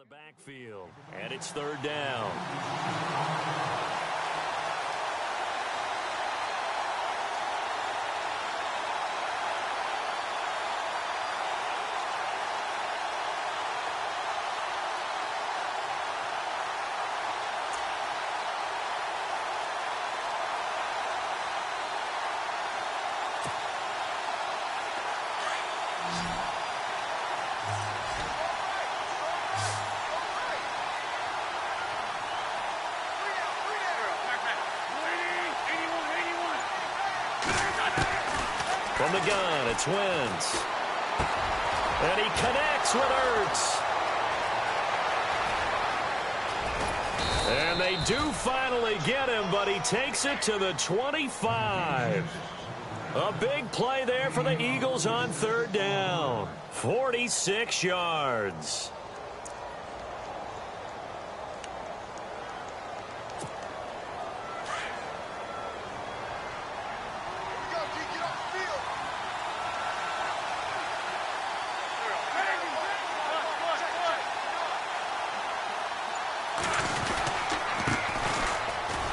the backfield, and it's third down. From the gun, it's Wentz. And he connects with Ertz. And they do finally get him, but he takes it to the 25. A big play there for the Eagles on third down. 46 yards.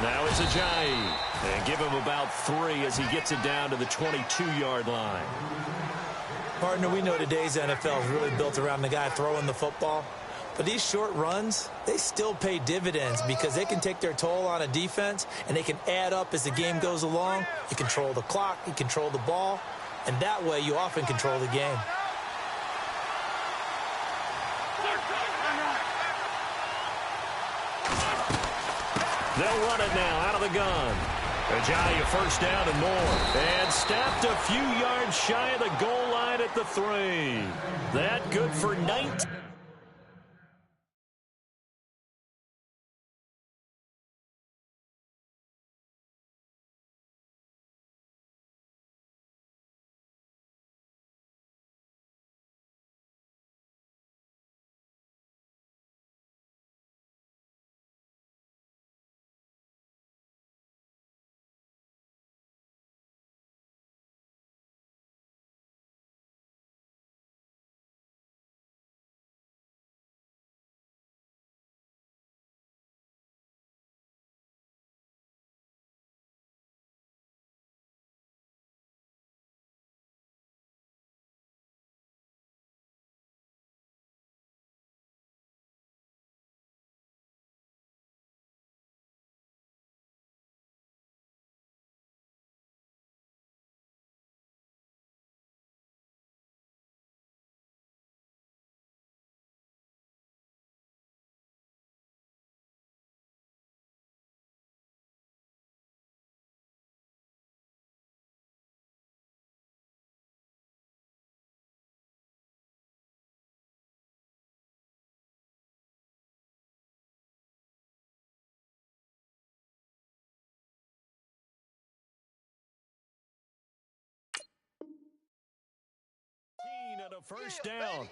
Now it's Ajayi. And give him about 3 as he gets it down to the 22-yard line. Partner, we know today's NFL is really built around the guy throwing the football. But these short runs, they still pay dividends because they can take their toll on a defense and they can add up as the game goes along. You control the clock, you control the ball, and that way you often control the game. They'll run it now out of the gun. Ajayi a first down and more. And stopped a few yards shy of the goal line at the 3. That good for 19. And a first down.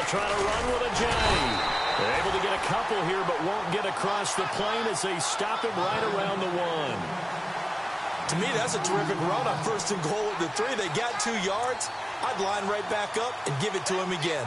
Trying to run with Ajayi. They're able to get a couple here, but won't get across the plane as they stop him right around the 1. To me, that's a terrific run on first and goal at the 3. They got 2 yards. I'd line right back up and give it to him again.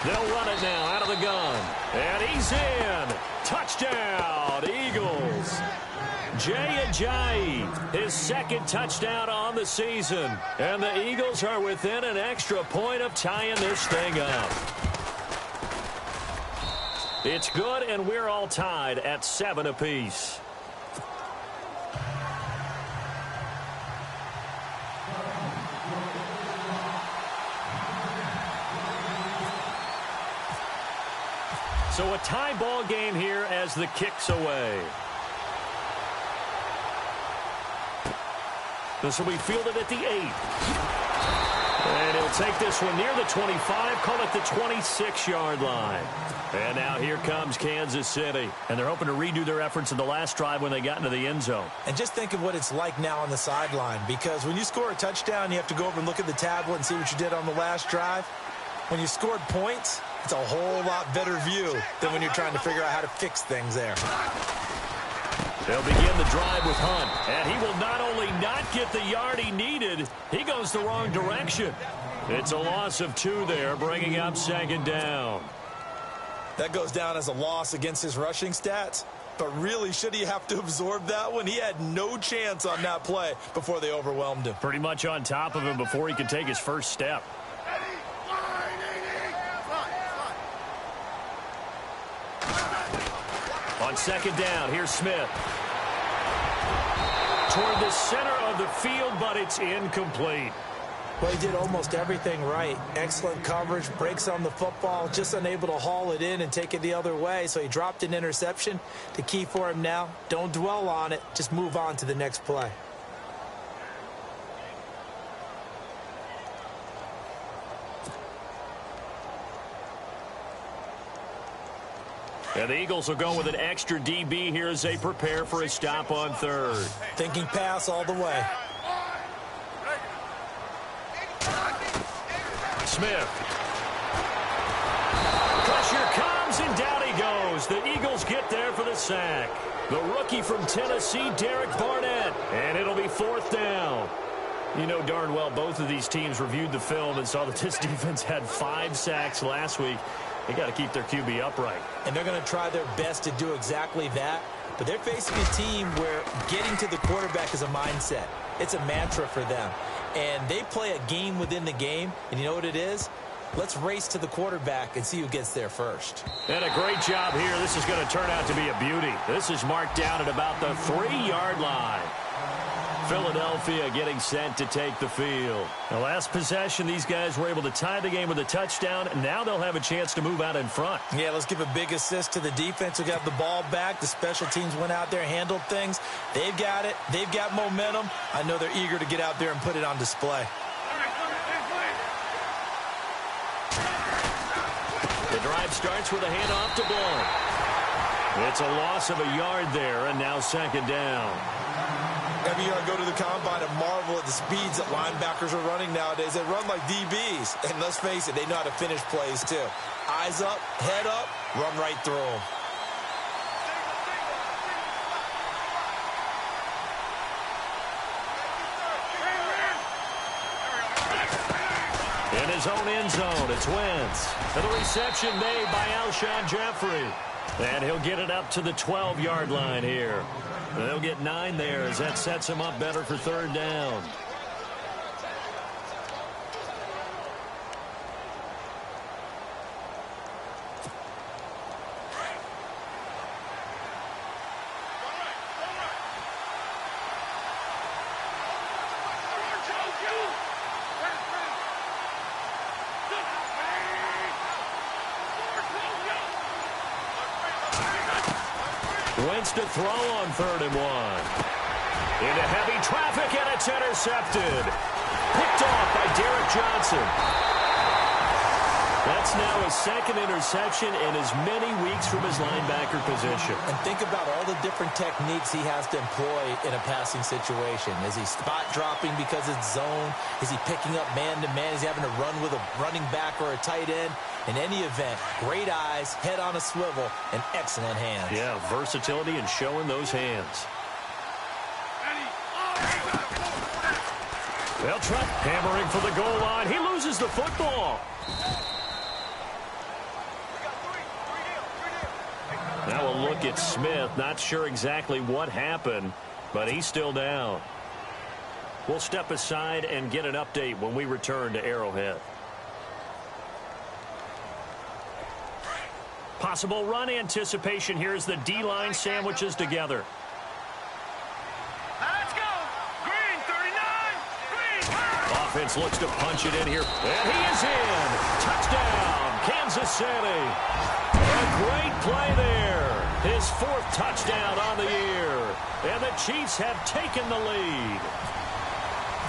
They'll run it now out of the gun. And he's in. Touchdown, Eagles. Jay Ajayi, his second touchdown on the season. And the Eagles are within an extra point of tying this thing up. It's good, and we're all tied at 7 apiece. So a tie ball game here as the kick's away. This will be fielded at the 8. And he'll take this one near the 25, call it the 26-yard line. And now here comes Kansas City. And they're hoping to redo their efforts in the last drive when they got into the end zone. And just think of what it's like now on the sideline, because when you score a touchdown, you have to go over and look at the tablet and see what you did on the last drive. When you scored points, it's a whole lot better view than when you're trying to figure out how to fix things there. They'll begin the drive with Hunt, and he will not only not get the yard he needed, he goes the wrong direction. It's a loss of 2 there, bringing up 2nd down. That goes down as a loss against his rushing stats, but really, should he have to absorb that one? He had no chance on that play before they overwhelmed him. Pretty much on top of him before he could take his first step. On 2nd down, here's Smith. Toward the center of the field, but it's incomplete. Well, he did almost everything right. Excellent coverage, breaks on the football, just unable to haul it in and take it the other way, so he dropped an interception. The key for him now, don't dwell on it, just move on to the next play. And the Eagles will go with an extra DB here as they prepare for a stop on 3rd. Thinking pass all the way. Smith. Pressure comes, and down he goes. The Eagles get there for the sack. The rookie from Tennessee, Derek Barnett. And it'll be 4th down. You know darn well both of these teams reviewed the film and saw that this defense had 5 sacks last week. They got to keep their QB upright. And they're going to try their best to do exactly that. But they're facing a team where getting to the quarterback is a mindset. It's a mantra for them. And they play a game within the game. And you know what it is? Let's race to the quarterback and see who gets there first. And a great job here. This is going to turn out to be a beauty. This is marked down at about the 3-yard line. Philadelphia getting set to take the field. The last possession, these guys were able to tie the game with a touchdown, and now they'll have a chance to move out in front. Yeah, let's give a big assist to the defense who got the ball back. The special teams went out there, handled things. They've got it. They've got momentum. I know they're eager to get out there and put it on display. The drive starts with a handoff to Blount. It's a loss of a yard there, and now 2nd down. Every year I go to the combine and marvel at the speeds that linebackers are running nowadays. They run like DBs. And let's face it, they know how to finish plays too. Eyes up, head up, run right through them. In his own end zone, it's Wentz. And the reception made by Alshon Jeffrey. And he'll get it up to the 12-yard line here. They'll get 9 there as that sets him up better for 3rd down. Wentz to throw on 3rd and 1. Into heavy traffic, and it's intercepted. Picked off by Derek Johnson. That's now his 2nd interception in as many weeks from his linebacker position. And think about all the different techniques he has to employ in a passing situation. Is he spot dropping because it's zone? Is he picking up man-to-man? Is he having to run with a running back or a tight end? In any event, great eyes, head on a swivel, and excellent hands. Yeah, versatility and showing those hands. They'll try hammering for the goal line. He loses the football. Now a look at Smith. Not sure exactly what happened, but he's still down. We'll step aside and get an update when we return to Arrowhead. Possible run anticipation here as the D-line sandwiches together. Let's go. Green, 39. Green. Offense looks to punch it in here. And he is in. Touchdown, Kansas City. A great play there. His 4th touchdown on the year. And the Chiefs have taken the lead.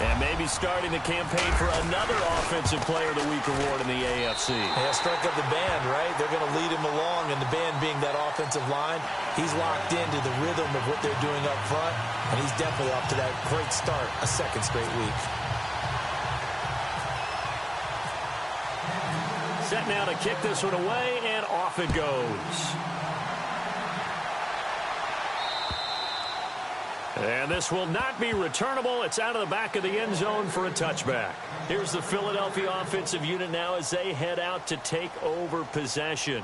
And maybe starting the campaign for another Offensive Player of the Week award in the AFC. Yeah, strike up the band, right? They're going to lead him along, and the band being that offensive line, he's locked into the rhythm of what they're doing up front, and he's definitely off to that great start, a 2nd straight week. Set now to kick this one away, and off it goes. And this will not be returnable. It's out of the back of the end zone for a touchback. Here's the Philadelphia offensive unit now as they head out to take over possession.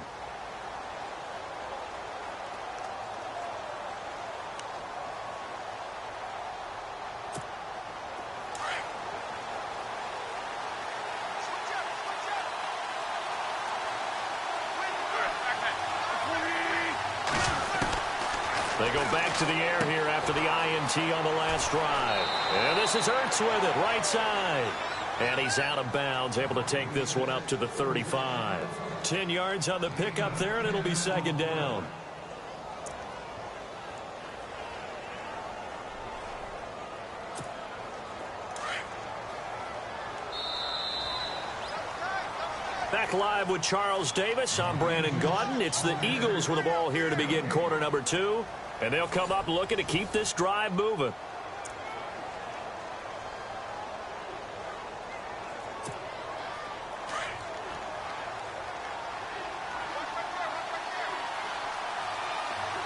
They go back to the air here after the INT on the last drive. And this is Ertz with it, right side. And he's out of bounds, able to take this one up to the 35. 10 yards on the pickup there, and it'll be 2nd down. Back live with Charles Davis. I'm Brandon Gaudin. It's the Eagles with the ball here to begin quarter number 2. And they'll come up looking to keep this drive moving.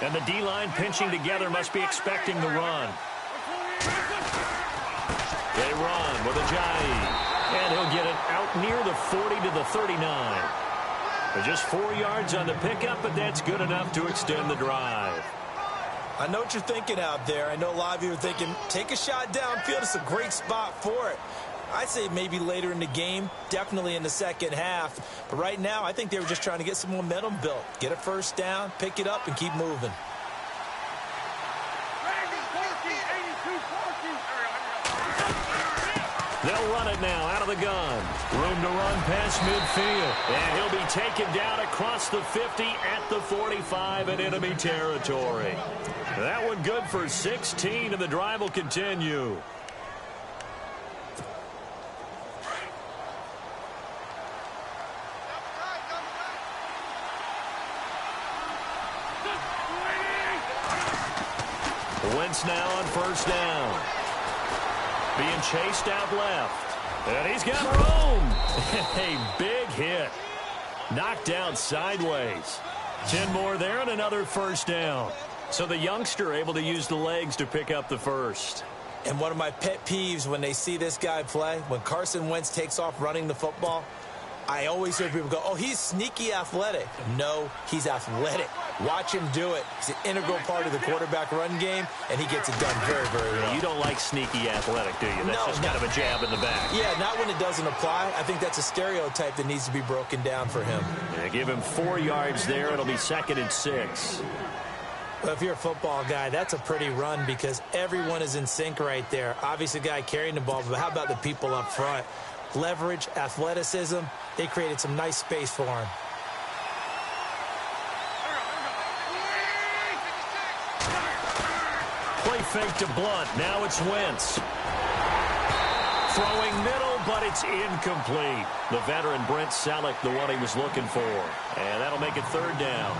And the D-line pinching together, must be expecting the run. They run with Ajayi. And he'll get it out near the 40 to the 39. But just 4 yards on the pickup, but that's good enough to extend the drive. I know what you're thinking out there. I know a lot of you are thinking, take a shot downfield. It's a great spot for it. I'd say maybe later in the game, definitely in the 2nd half. But right now, I think they were just trying to get some momentum built. Get a 1st down, pick it up, and keep moving. They'll run it now out of the gun. Room to run past midfield. And he'll be taken down across the 50 at the 45 in enemy territory. That one good for 16, and the drive will continue. Wentz now on 1st down. Being chased out left. And he's got room. A big hit. Knocked down sideways. 10 more there and another 1st down. So the youngster able to use the legs to pick up the 1st. And one of my pet peeves when they see this guy play, when Carson Wentz takes off running the football, I always hear people go, oh, he's sneaky athletic. No, he's athletic. Watch him do it. He's an integral part of the quarterback run game, and he gets it done very, very well. You don't like sneaky athletic, do you? That's just kind of a jab in the back. Yeah, not when it doesn't apply. I think that's a stereotype that needs to be broken down for him. Yeah, give him 4 yards there. It'll be 2nd and 6. Well, if you're a football guy, that's a pretty run because everyone is in sync right there. Obviously, the guy carrying the ball, but how about the people up front? Leverage, athleticism, they created some nice space for him. Play fake to Blunt. Now it's Wentz. Throwing middle, but it's incomplete. The veteran Brent Selleck, the one he was looking for. And that'll make it 3rd down.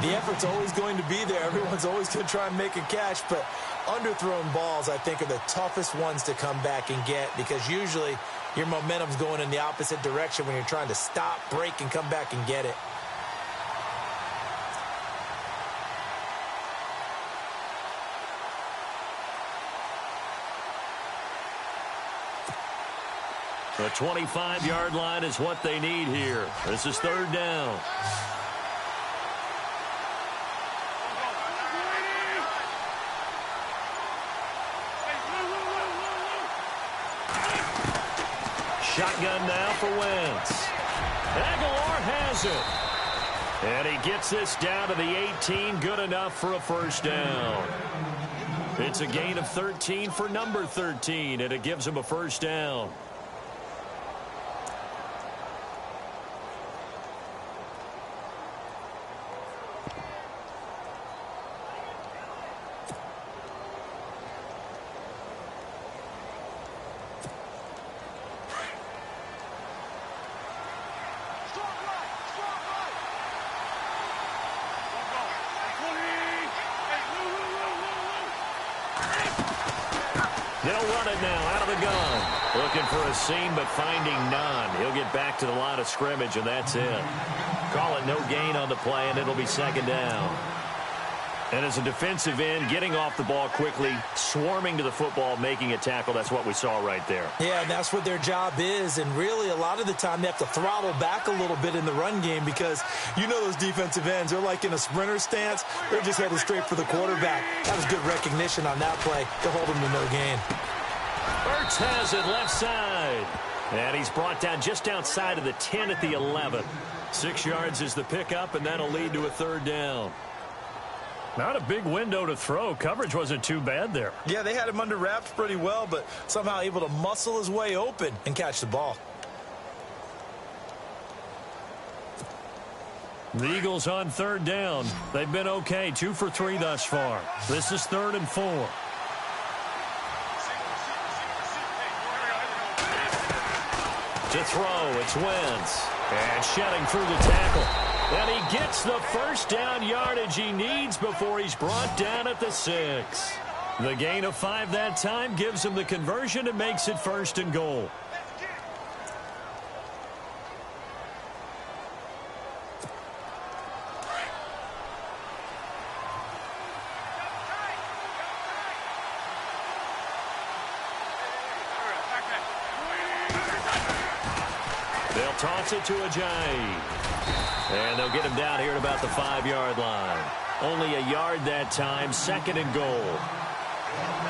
The effort's always going to be there. Everyone's always going to try and make a catch, but underthrown balls, I think, are the toughest ones to come back and get because usually your momentum's going in the opposite direction when you're trying to stop, break, and come back and get it. The 25-yard line is what they need here. This is 3rd down. Shotgun now for Wentz. Aguilar has it. And he gets this down to the 18. Good enough for a 1st down. It's a gain of 13 for number 13, and it gives him a 1st down. They'll run it now out of the gun. Looking for a seam, but finding none. He'll get back to the line of scrimmage, and that's it. Call it no gain on the play, and it'll be second down. And as a defensive end, getting off the ball quickly, swarming to the football, making a tackle, that's what we saw right there. Yeah, and that's what their job is. And really, a lot of the time, they have to throttle back a little bit in the run game because you know those defensive ends, they're like in a sprinter stance. They're just headed straight for the quarterback. That was good recognition on that play to hold him to no gain. Ertz has it left side. And he's brought down just outside of the 10 at the 11. 6 yards is the pickup, and that'll lead to a third down. Not a big window to throw. Coverage wasn't too bad there. Yeah, they had him under wraps pretty well, but somehow able to muscle his way open and catch the ball. The Eagles on third down. They've been okay, 2 for 3 thus far. This is 3rd and 4. To throw, it's Wentz. And shedding through the tackle. And he gets the first down yardage he needs before he's brought down at the 6. The gain of 5 that time gives him the conversion and makes it 1st and goal. They'll toss it to Ajayi. And they'll get him down here at about the 5-yard line. Only a yard that time, 2nd and goal.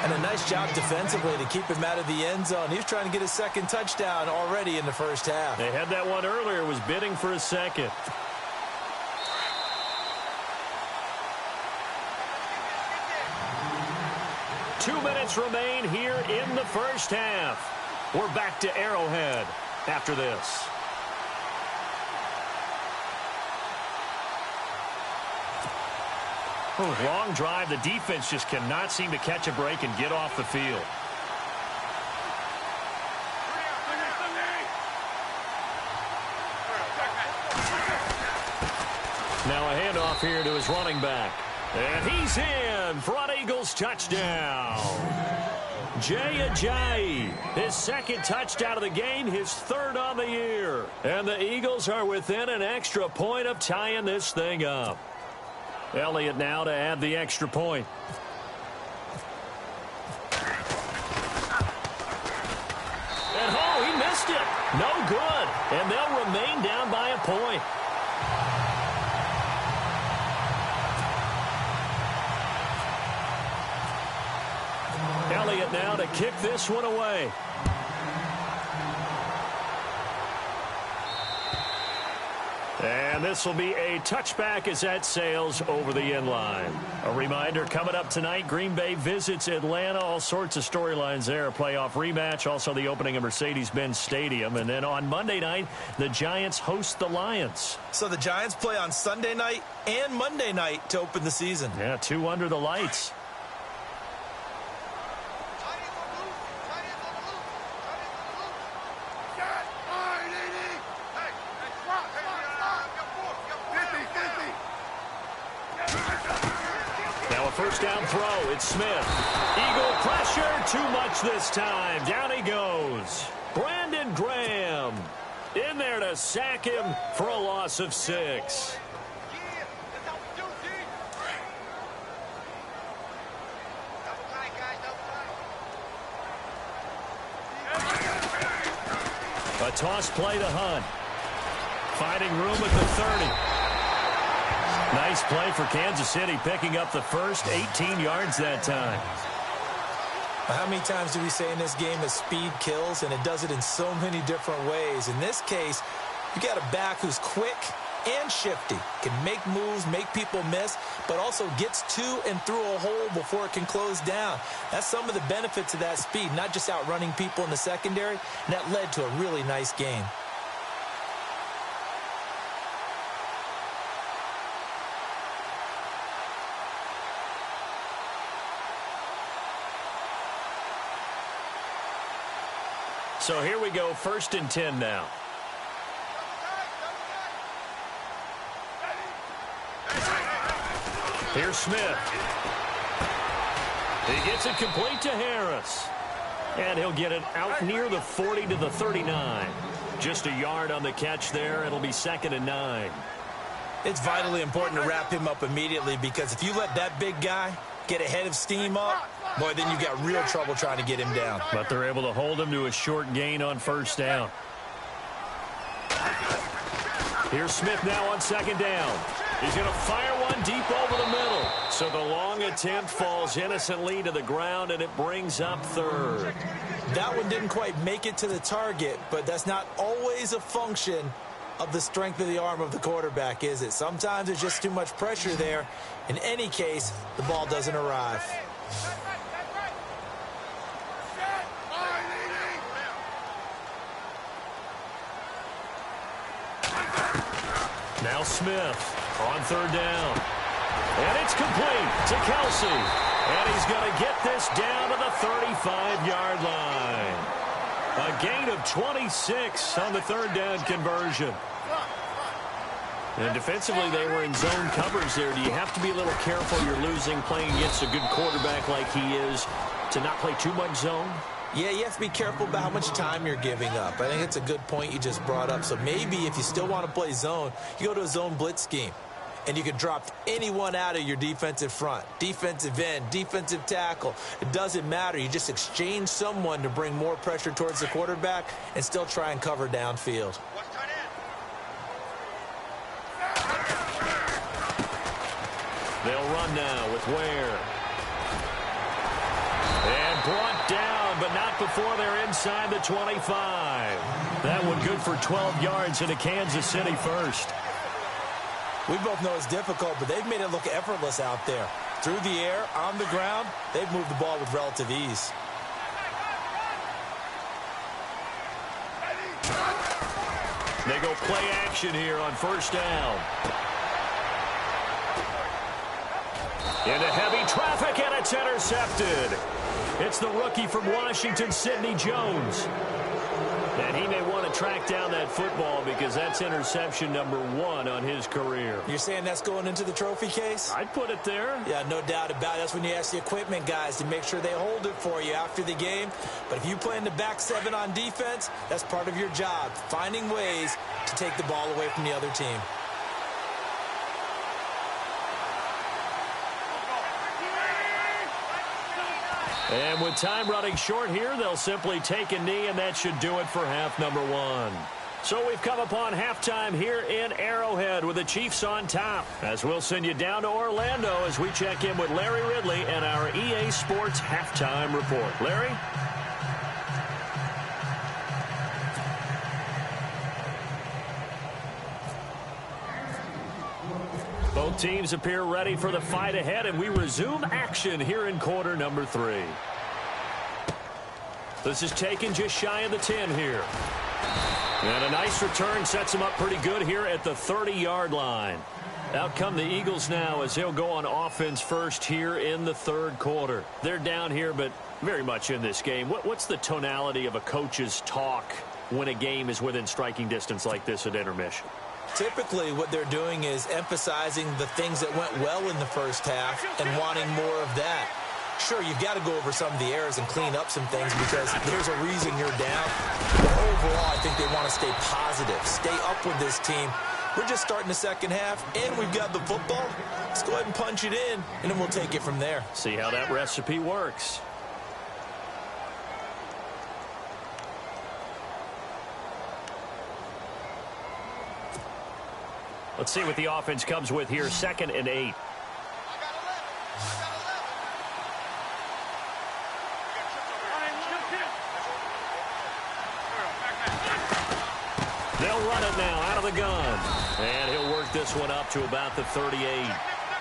And a nice job defensively to keep him out of the end zone. He was trying to get his 2nd touchdown already in the first half. They had that one earlier, was bidding for a 2nd. Two minutes remain here in the first half. We're back to Arrowhead after this. Long drive. The defense just cannot seem to catch a break and get off the field. Now a handoff here to his running back. And he's in. Front Eagles touchdown. Jay Ajayi, his 2nd touchdown of the game, his 3rd on the year. And the Eagles are within an extra point of tying this thing up. Elliott now to add the extra point. And he missed it. No good. And they'll remain down by a point. Elliott now to kick this one away. And this will be a touchback as that sails over the end line. A reminder, coming up tonight, Green Bay visits Atlanta. All sorts of storylines there. A playoff rematch, also the opening of Mercedes-Benz Stadium. And then on Monday night, the Giants host the Lions. So the Giants play on Sunday night and Monday night to open the season. Yeah, 2 under the lights. First down throw, it's Smith. Eagle pressure, too much this time. Down he goes. Brandon Graham in there to sack him for a loss of 6. A toss play to Hunt. Finding room at the 30. Nice play for Kansas City, picking up the first 18 yards that time. How many times do we say in this game that speed kills, and it does it in so many different ways? In this case, you got a back who's quick and shifty, can make moves, make people miss, but also gets to and through a hole before it can close down. That's some of the benefits of that speed, not just outrunning people in the secondary, and that led to a really nice game. So here we go, 1st and 10 now. Here's Smith. He gets it complete to Harris. And he'll get it out near the 40 to the 39. Just a yard on the catch there. It'll be 2nd and 9. It's vitally important to wrap him up immediately, because if you let that big guy get a head of steam up, boy, then you've got real trouble trying to get him down. But they're able to hold him to a short gain on 1st down. Here's Smith now on 2nd down. He's going to fire one deep over the middle. So the long attempt falls innocently to the ground, and it brings up 3rd. That one didn't quite make it to the target, but that's not always a function of the strength of the arm of the quarterback, is it? Sometimes there's just too much pressure there. In any case, the ball doesn't arrive. Now Smith on 3rd down. And it's complete to Kelsey. And he's going to get this down to the 35-yard line. A gain of 26 on the 3rd down conversion. And defensively, they were in zone covers there. Do you have to be a little careful? You're losing playing against a good quarterback like he is to not play too much zone? Yeah, you have to be careful about how much time you're giving up. I think it's a good point you just brought up. So maybe if you still want to play zone, you go to a zone blitz scheme. And you can drop anyone out of your defensive front, defensive end, defensive tackle. It doesn't matter. You just exchange someone to bring more pressure towards the quarterback and still try and cover downfield. They'll run now with Ware. And brought down, but not before they're inside the 25. That one good for 12 yards into Kansas City 1st. We both know it's difficult, but they've made it look effortless out there. Through the air, on the ground, they've moved the ball with relative ease. They go play action here on 1st down. Into heavy traffic, and it's intercepted. It's the rookie from Washington, Sidney Jones. And he may want to track down that football because that's interception number 1 on his career. You're saying that's going into the trophy case? I'd put it there. Yeah, no doubt about it. That's when you ask the equipment guys to make sure they hold it for you after the game. But if you play in the back 7 on defense, that's part of your job, finding ways to take the ball away from the other team. And with time running short here, they'll simply take a knee, and that should do it for half number 1. So we've come upon halftime here in Arrowhead with the Chiefs on top. As we'll send you down to Orlando as we check in with Larry Ridley and our EA Sports halftime report. Larry? Both teams appear ready for the fight ahead, and we resume action here in quarter number 3. This is taken just shy of the 10 here. And a nice return sets him up pretty good here at the 30-yard line. Out come the Eagles now as they'll go on offense first here in the 3rd quarter. They're down here, but very much in this game. What's the tonality of a coach's talk when a game is within striking distance like this at intermission? Typically, what they're doing is emphasizing the things that went well in the first half and wanting more of that. Sure, you've got to go over some of the errors and clean up some things because there's a reason you're down. But overall, I think they want to stay positive, stay up with this team. We're just starting the second half, and we've got the football. Let's go ahead and punch it in, and then we'll take it from there. See how that recipe works. Let's see what the offense comes with here. 2nd and 8. They'll run it now out of the gun. And he'll work this one up to about the 38.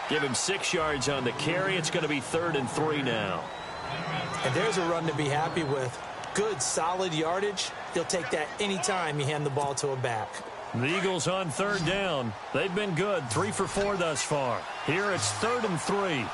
Give him 6 yards on the carry. It's going to be 3rd and 3 now. And there's a run to be happy with. Good, solid yardage. He'll take that anytime you hand the ball to a back. The Eagles on 3rd down. They've been good, 3 for 4 thus far. Here it's 3rd and 3.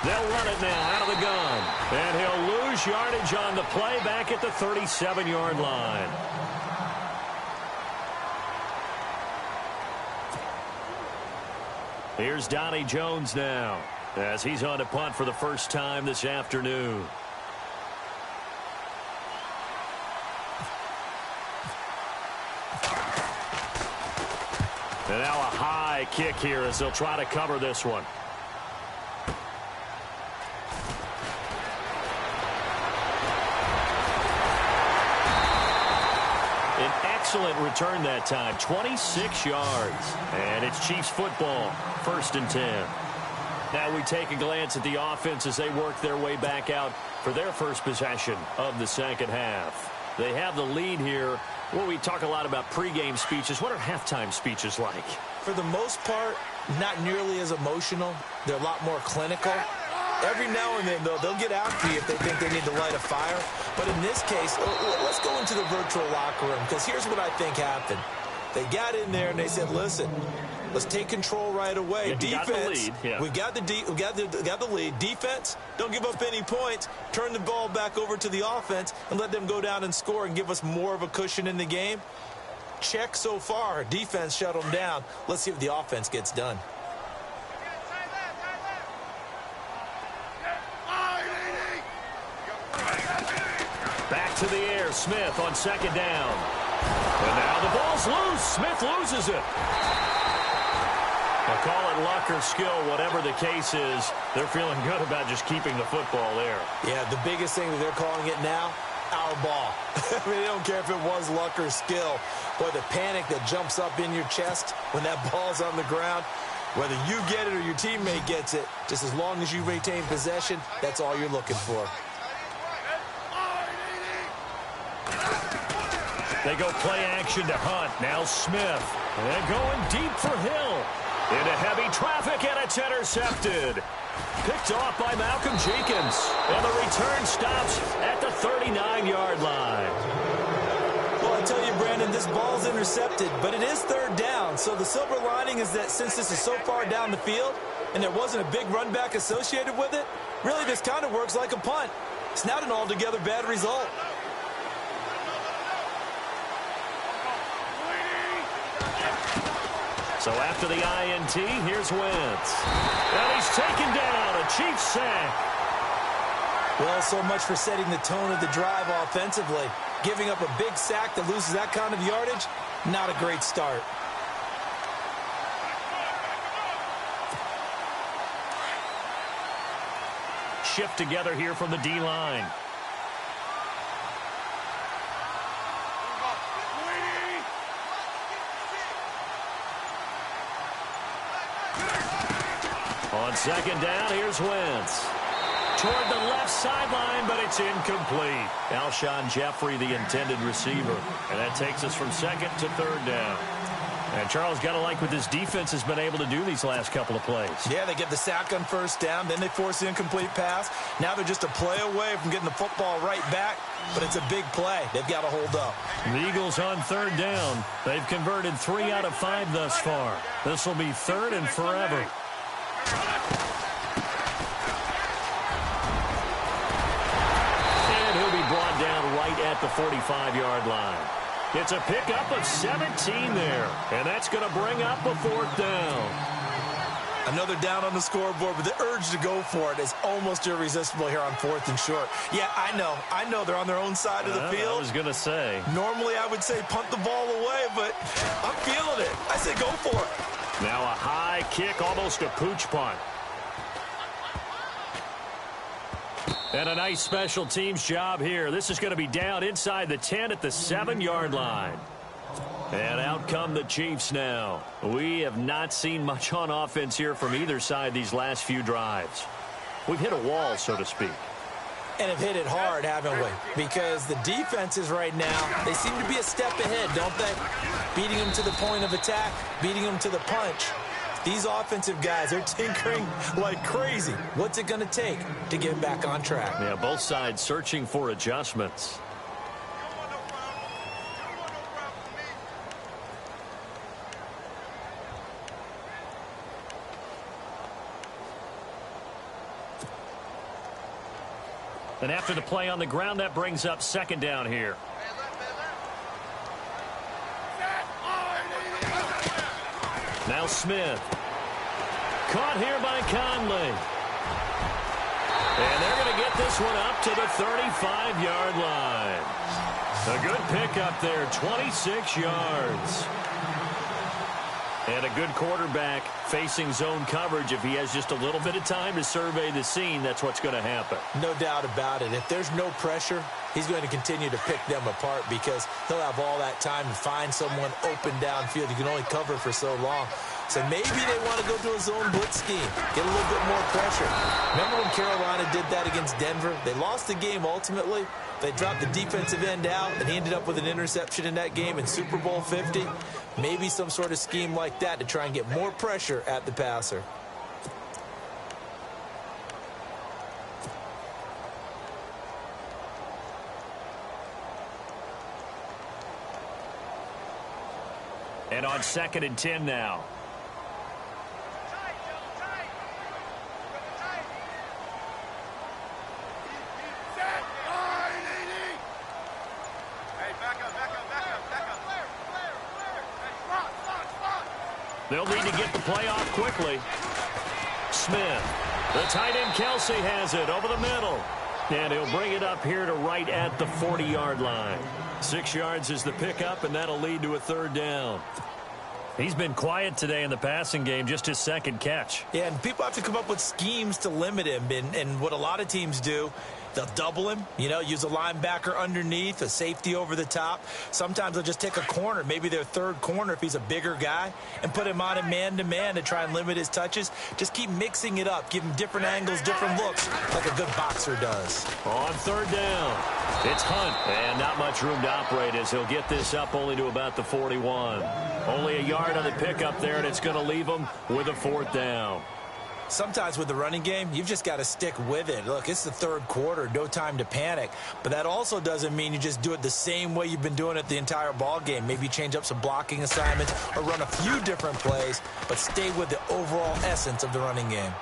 They'll run it now out of the gun. And he'll lose yardage on the play back at the 37-yard line. Here's Donnie Jones now as he's on to punt for the first time this afternoon. And now a high kick here as they'll try to cover this one. An excellent return that time, 26 yards. And it's Chiefs football, 1st and 10. Now we take a glance at the offense as they work their way back out for their first possession of the second half. They have the lead here. Well, we talk a lot about pregame speeches. What are halftime speeches like? For the most part, not nearly as emotional. They're a lot more clinical. Every now and then, though, they'll get after you if they think they need to light a fire. But in this case, let's go into the virtual locker room, because here's what I think happened. They got in there and they said, listen, let's take control right away. Defense, we've got the lead. Defense, don't give up any points. Turn the ball back over to the offense and let them go down and score and give us more of a cushion in the game. Check so far. Defense shut them down. Let's see if the offense gets done. Back to the air. Smith on 2nd down. And now the ball's loose. Smith loses it. I'll call it luck or skill, whatever the case is. They're feeling good about just keeping the football there. Yeah, the biggest thing that they're calling it now, our ball. I mean, they don't care if it was luck or skill. Boy, the panic that jumps up in your chest when that ball's on the ground, whether you get it or your teammate gets it, just as long as you retain possession, that's all you're looking for. They go play action to Hunt. Now Smith. And going deep for Hill. Into heavy traffic, and it's intercepted. Picked off by Malcolm Jenkins. And the return stops at the 39-yard line. Well, I tell you, Brandon, this ball's intercepted, but it is 3rd down. So the silver lining is that since this is so far down the field and there wasn't a big run back associated with it, really this kind of works like a punt. It's not an altogether bad result. So after the INT, here's Wentz. And he's taken down, a Chiefs sack. Well, so much for setting the tone of the drive offensively. Giving up a big sack that loses that kind of yardage, not a great start. Shift together here from the D-line. On 2nd down, here's Wentz. Toward the left sideline, but it's incomplete. Alshon Jeffrey, the intended receiver. And that takes us from 2nd to 3rd down. And Charles, got to like what this defense has been able to do these last couple of plays. Yeah, they get the sack on 1st down, then they force the incomplete pass. Now they're just a play away from getting the football right back, but it's a big play. They've got to hold up. The Eagles on 3rd down. They've converted 3 out of 5 thus far. This will be 3rd and forever. And he'll be brought down right at the 45-yard line. It's a pickup of 17 there, and that's going to bring up a 4th down. Another down on the scoreboard, but the urge to go for it is almost irresistible here on 4th and short. Yeah, I know they're on their own side of the field. I was going to say. Normally I would say punt the ball away, but I'm feeling it. I say go for it. Now a high kick, almost a pooch punt. And a nice special teams job here. This is going to be down inside the 10 at the 7-yard line. And out come the Chiefs now. We have not seen much on offense here from either side these last few drives. We've hit a wall, so to speak. And have hit it hard, haven't we? Because the defenses right now, they seem to be a step ahead, don't they? Beating them to the point of attack, beating them to the punch. These offensive guys, they're tinkering like crazy. What's it going to take to get back on track? Yeah, both sides searching for adjustments. And after the play on the ground, that brings up 2nd down here. Now Smith. Caught here by Conley. And they're going to get this one up to the 35-yard line. A good pickup there, 26 yards. And a good quarterback facing zone coverage. If he has just a little bit of time to survey the scene, that's what's going to happen. No doubt about it. If there's no pressure, he's going to continue to pick them apart because he'll have all that time to find someone open downfield. You can only cover for so long. So maybe they want to go to a zone blitz scheme, get a little bit more pressure. Remember when Carolina did that against Denver? They lost the game ultimately. They dropped the defensive end out, and he ended up with an interception in that game in Super Bowl 50. Maybe some sort of scheme like that to try and get more pressure at the passer. And on 2nd and 10 now. They'll need to get the play off quickly. Smith. The tight end Kelsey has it over the middle. And he'll bring it up here to right at the 40-yard line. 6 yards is the pickup, and that'll lead to a 3rd down. He's been quiet today in the passing game, just his 2nd catch. Yeah, and people have to come up with schemes to limit him. And what a lot of teams do, they'll double him, use a linebacker underneath, a safety over the top. Sometimes they'll just take a corner, maybe their 3rd corner if he's a bigger guy, and put him on a man-to-man to try and limit his touches. Just keep mixing it up, give him different angles, different looks, like a good boxer does. On 3rd down, it's Hunt, and not much room to operate as he'll get this up only to about the 41. Only a yard on the pickup there, and it's going to leave him with a 4th down. Sometimes with the running game, you've just got to stick with it. Look, it's the 3rd quarter, no time to panic. But that also doesn't mean you just do it the same way you've been doing it the entire ball game. Maybe change up some blocking assignments or run a few different plays, but stay with the overall essence of the running game.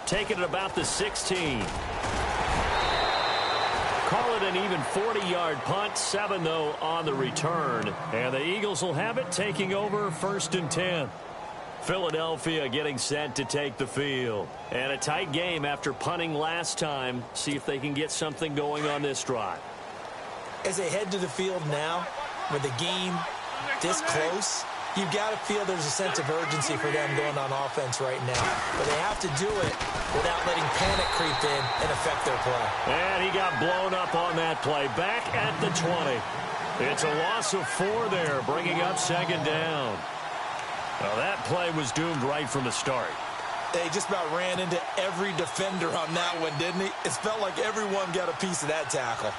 Taking it about the 16. Call it an even 40-yard punt, 7 though on the return. And the Eagles will have it taking over 1st and 10. Philadelphia getting set to take the field. And a tight game after punting last time. See if they can get something going on this drive. As they head to the field now, with the game this close, you've got to feel there's a sense of urgency for them going on offense right now. But they have to do it without letting panic creep in and affect their play. And he got blown up on that play. Back at the 20. It's a loss of 4 there, bringing up 2nd down. Well, that play was doomed right from the start. They just about ran into every defender on that one, didn't he? It felt like everyone got a piece of that tackle.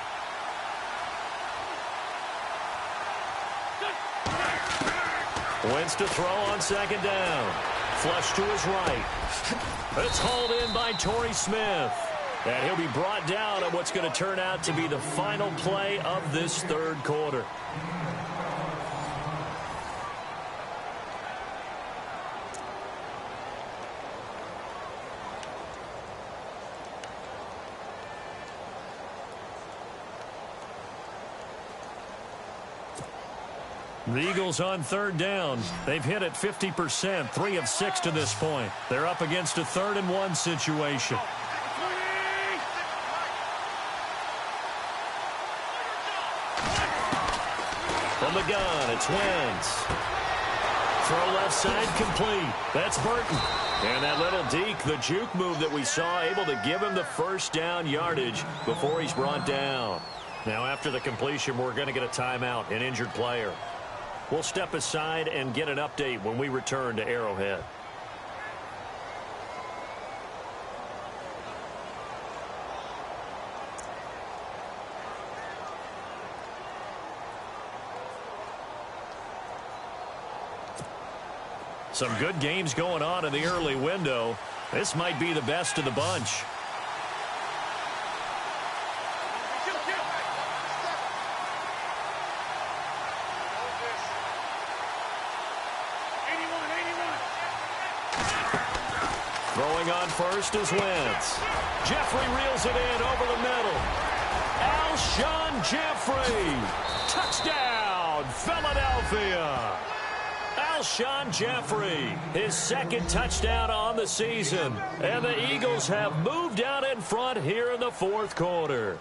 Wentz to throw on 2nd down. Flush to his right. It's hauled in by Torrey Smith. And he'll be brought down on what's going to turn out to be the final play of this 3rd quarter. The Eagles on 3rd down. They've hit it 50%, 3 of 6 to this point. They're up against a 3rd and 1 situation. From the gun, it's Wentz. Throw left side complete. That's Burton. And that little deke, the juke move that we saw, able to give him the 1st down yardage before he's brought down. Now after the completion, we're going to get a timeout, an injured player. We'll step aside and get an update when we return to Arrowhead. Some good games going on in the early window. This might be the best of the bunch. Throwing on first is Wentz. Jeffrey reels it in over the middle. Alshon Jeffrey. Touchdown, Philadelphia. Alshon Jeffrey, his second touchdown on the season. And the Eagles have moved out in front here in the fourth quarter.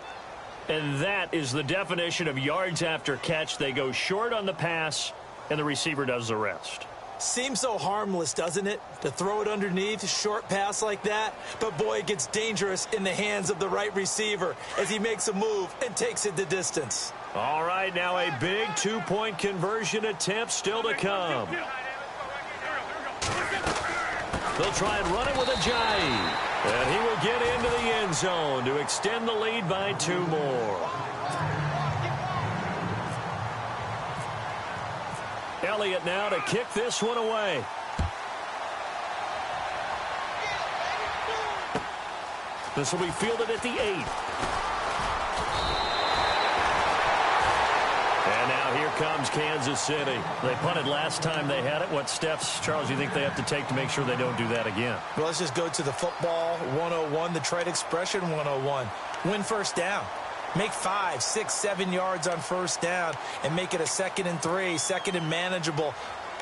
And that is the definition of yards after catch. They go short on the pass, and the receiver does the rest. Seems so harmless, doesn't it, to throw it underneath, short pass like that? But, boy, it gets dangerous in the hands of the right receiver as he makes a move and takes it the distance. All right, now a big two-point conversion attempt still to come. They'll try and run it with Ajayi. And he will get into the end zone to extend the lead by 2 more. Elliott now to kick this one away. This will be fielded at the 8. And now here comes Kansas City. They punted last time they had it. What steps, Charles, do you think they have to take to make sure they don't do that again? Well, let's just go to the football 101, the trade expression 101. Win first down. Make 5, 6, 7 yards on first down and make it a 2nd and 3, 2nd and manageable.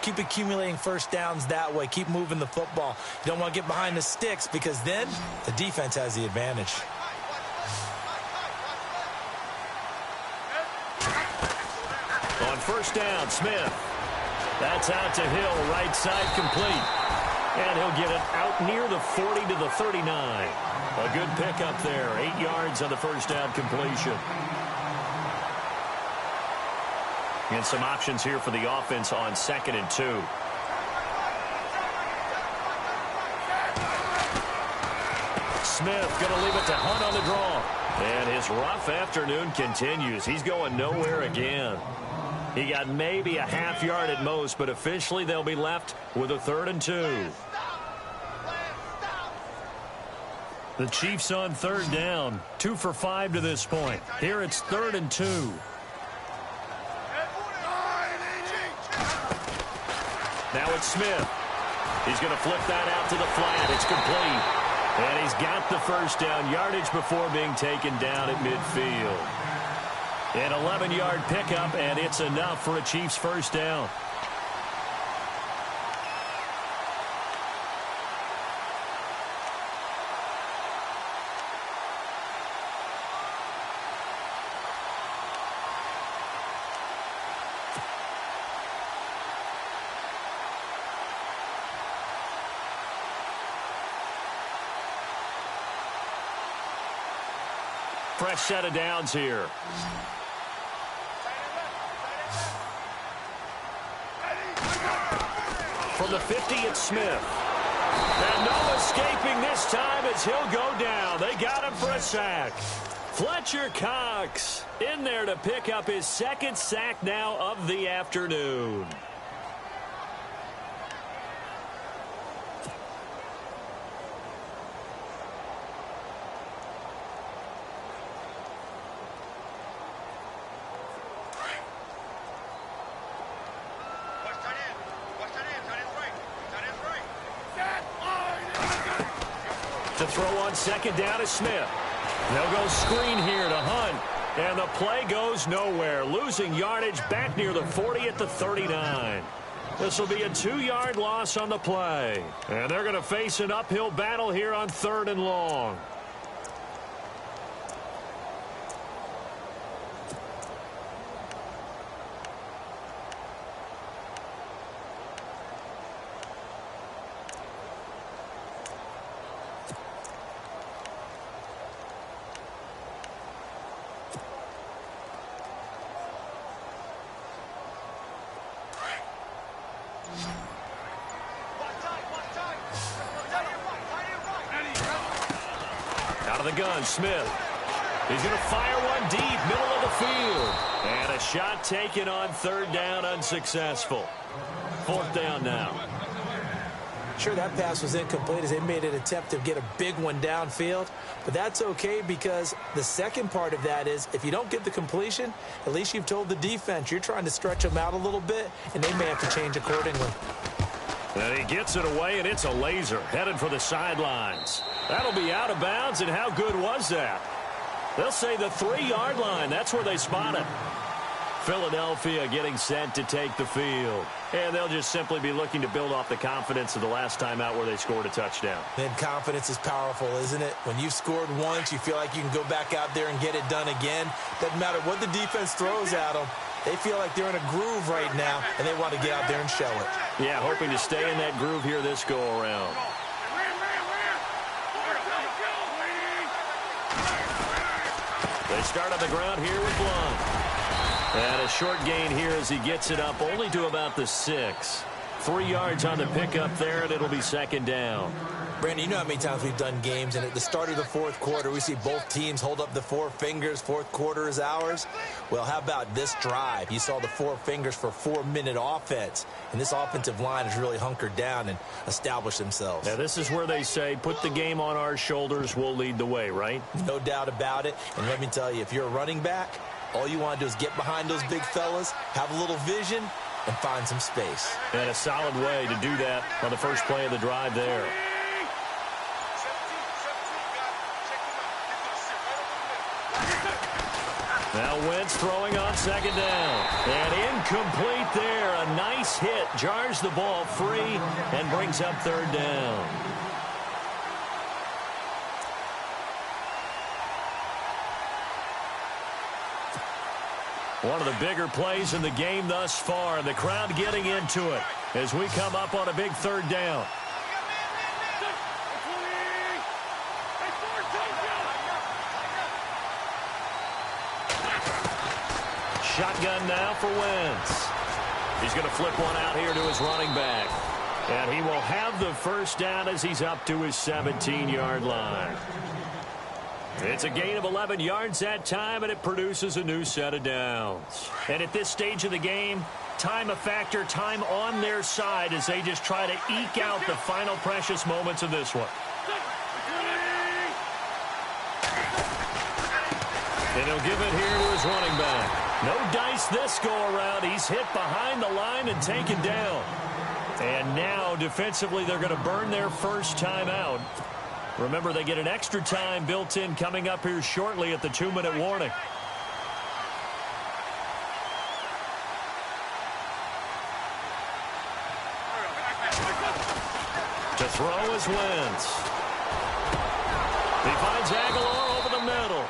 Keep accumulating first downs that way. Keep moving the football. You don't want to get behind the sticks because then the defense has the advantage. On first down, Smith. That's out to Hill, right side complete. And he'll get it out near the 40 to the 39. A good pickup there. 8 yards on the first down completion. And some options here for the offense on 2nd and 2. Smith going to leave it to Hunt on the draw. And his rough afternoon continues. He's going nowhere again. He got maybe a half yard at most, but officially they'll be left with a 3rd and 2. The Chiefs on 3rd down. 2 for 5 to this point. Here it's 3rd and 2. Now it's Smith. He's going to flip that out to the flat. It's complete. And he's got the first down yardage before being taken down at midfield. An 11-yard pickup, and it's enough for a Chiefs first down. Fresh set of downs here. From the 50, it's Smith. And no escaping this time as he'll go down. They got him for a sack. Fletcher Cox in there to pick up his 2nd sack now of the afternoon. To throw on 2nd down is Smith. They'll go screen here to Hunt. And the play goes nowhere. Losing yardage back near the 40 at the 39. This will be a 2-yard loss on the play. And they're going to face an uphill battle here on 3rd and long. Out of the gun, Smith. He's going to fire one deep, middle of the field. And a shot taken on 3rd down, unsuccessful. 4th down now. Sure, that pass was incomplete as they made an attempt to get a big one downfield. But that's okay because the second part of that is if you don't get the completion, at least you've told the defense you're trying to stretch them out a little bit, and they may have to change accordingly. And he gets it away, and it's a laser headed for the sidelines. That'll be out of bounds, and how good was that? They'll say the 3-yard line. That's where they spot it. Philadelphia getting set to take the field. And they'll just simply be looking to build off the confidence of the last time out where they scored a touchdown. Then confidence is powerful, isn't it? When you've scored once, you feel like you can go back out there and get it done again. Doesn't matter what the defense throws at them. They feel like they're in a groove right now, and they want to get out there and show it. Yeah, hoping to stay in that groove here this go-around. They start on the ground here with Blunt. And a short gain here as he gets it up only to about the 6. 3 yards on the pickup there, and it'll be second down. Brandon, you know how many times we've done games, and at the start of the fourth quarter, we see both teams hold up the 4 fingers, fourth quarter is ours. Well, how about this drive? You saw the 4 fingers for 4-minute offense, and this offensive line has really hunkered down and established themselves. Now, this is where they say, put the game on our shoulders, we'll lead the way, right? No doubt about it, and let me tell you, if you're a running back, all you want to do is get behind those big fellas, have a little vision, and find some space. And a solid way to do that on the first play of the drive there. Now Wentz throwing on second down. And incomplete there. A nice hit. Jars the ball free and brings up third down. One of the bigger plays in the game thus far, and the crowd getting into it as we come up on a big third down. Shotgun now for Wentz. He's going to flip one out here to his running back. And he will have the first down as he's up to his 17-yard line. It's a gain of 11 yards that time, and it produces a new set of downs. And at this stage of the game, time a factor, time on their side as they just try to eke out the final precious moments of this one. And he'll give it here to his running back. No dice this go-around. He's hit behind the line and taken down. And now, defensively, they're going to burn their first time out. Remember, they get an extra time built in coming up here shortly at the 2-minute warning. To throw is Wentz. He finds Aguilar over the middle.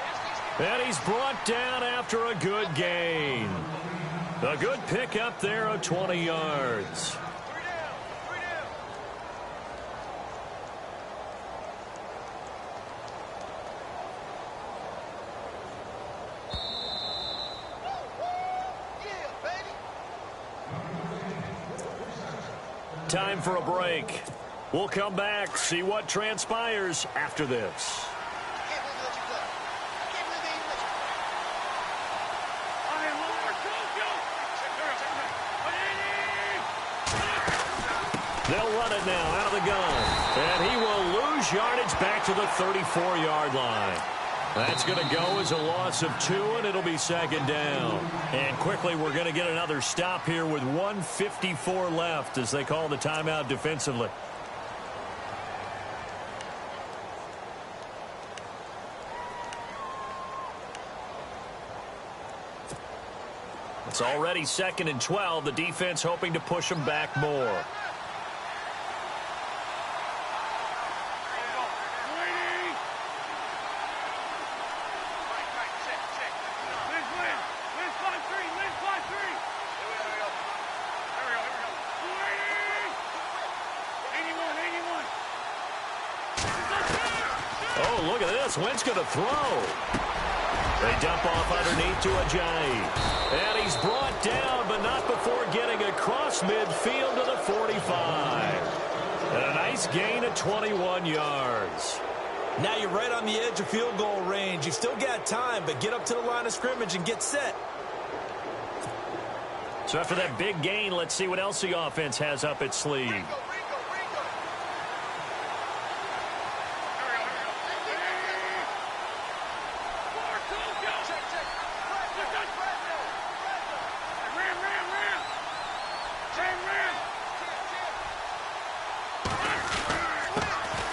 And he's brought down after a good gain. A good pickup there of 20 yards. Time for a break. We'll come back, see what transpires after this. They'll run it now out of the gun. And he will lose yardage back to the 34-yard line. That's going to go as a loss of 2, and it'll be second down. And quickly, we're going to get another stop here with 1:54 left as they call the timeout defensively. It's already 2nd and 12. The defense hoping to push them back more. Oh, look at this. Wentz going to throw. They dump off underneath to Ajayi. And he's brought down, but not before getting across midfield to the 45. And a nice gain of 21 yards. Now you're right on the edge of field goal range. You've still got time, but get up to the line of scrimmage and get set. So after that big gain, let's see what else the offense has up its sleeve.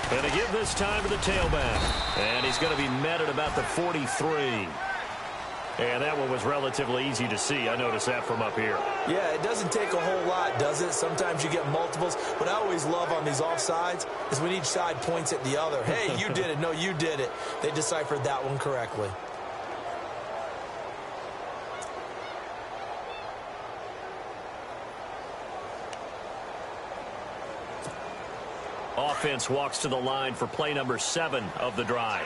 And to give this time to the tailback. And he's going to be met at about the 43. And that one was relatively easy to see. I noticed that from up here. Yeah, it doesn't take a whole lot, does it? Sometimes you get multiples. What I always love on these offsides is when each side points at the other. Hey, you did it. No, you did it. They deciphered that one correctly. Offense walks to the line for play number 7 of the drive.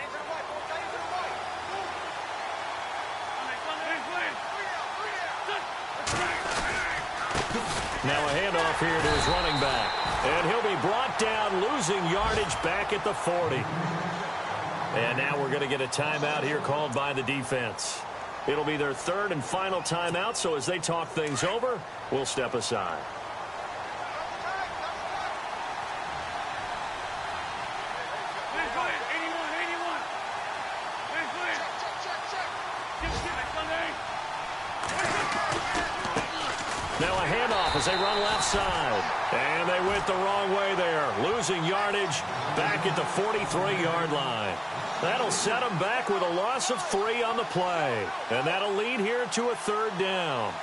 Now a handoff here to his running back. And he'll be brought down, losing yardage back at the 40. And now we're going to get a timeout here called by the defense. It'll be their 3rd and final timeout, so as they talk things over, we'll step aside. Now a handoff as they run left side. And they went the wrong way there. Losing yardage back at the 43-yard line. That'll set them back with a loss of 3 on the play. And that'll lead here to a 3rd down.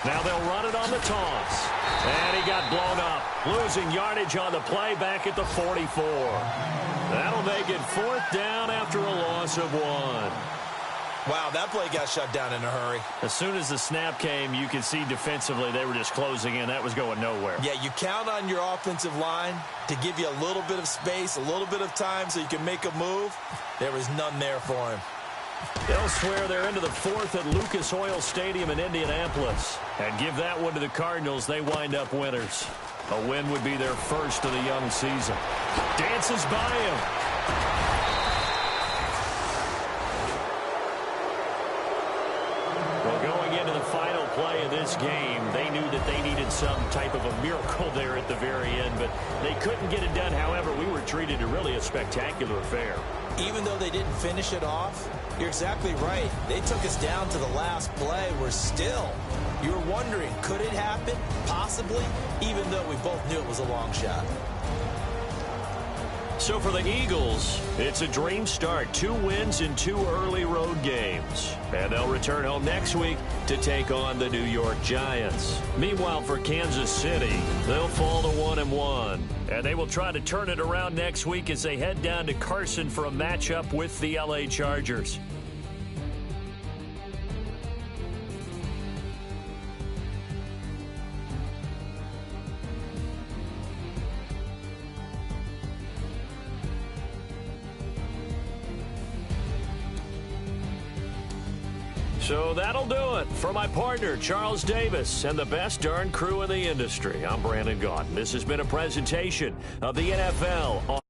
Now they'll run it on the toss. And he got blown up. Losing yardage on the play back at the 44. That'll make it 4th down after a loss of 1. Wow, that play got shut down in a hurry. As soon as the snap came, you could see defensively they were just closing in. That was going nowhere. Yeah, you count on your offensive line to give you a little bit of space, a little bit of time so you can make a move. There was none there for him. Elsewhere, they're into the 4th at Lucas Oil Stadium in Indianapolis. And give that one to the Cardinals, they wind up winners. A win would be their first of the young season. Dances by him. Well, going into the final play of this game, they knew that they needed some type of a miracle there at the very end, but they couldn't get it done. However, we were treated to really a spectacular affair. Even though they didn't finish it off, you're exactly right. They took us down to the last play. We're still. You were wondering, could it happen? Possibly, even though we both knew it was a long shot. So for the Eagles, it's a dream start. 2 wins in 2 early road games. And they'll return home next week to take on the New York Giants. Meanwhile, for Kansas City, they'll fall to 1-1. And they will try to turn it around next week as they head down to Carson for a matchup with the LA Chargers. So that'll do it. For my partner, Charles Davis, and the best darn crew in the industry, I'm Brandon Gaudin. This has been a presentation of the NFL.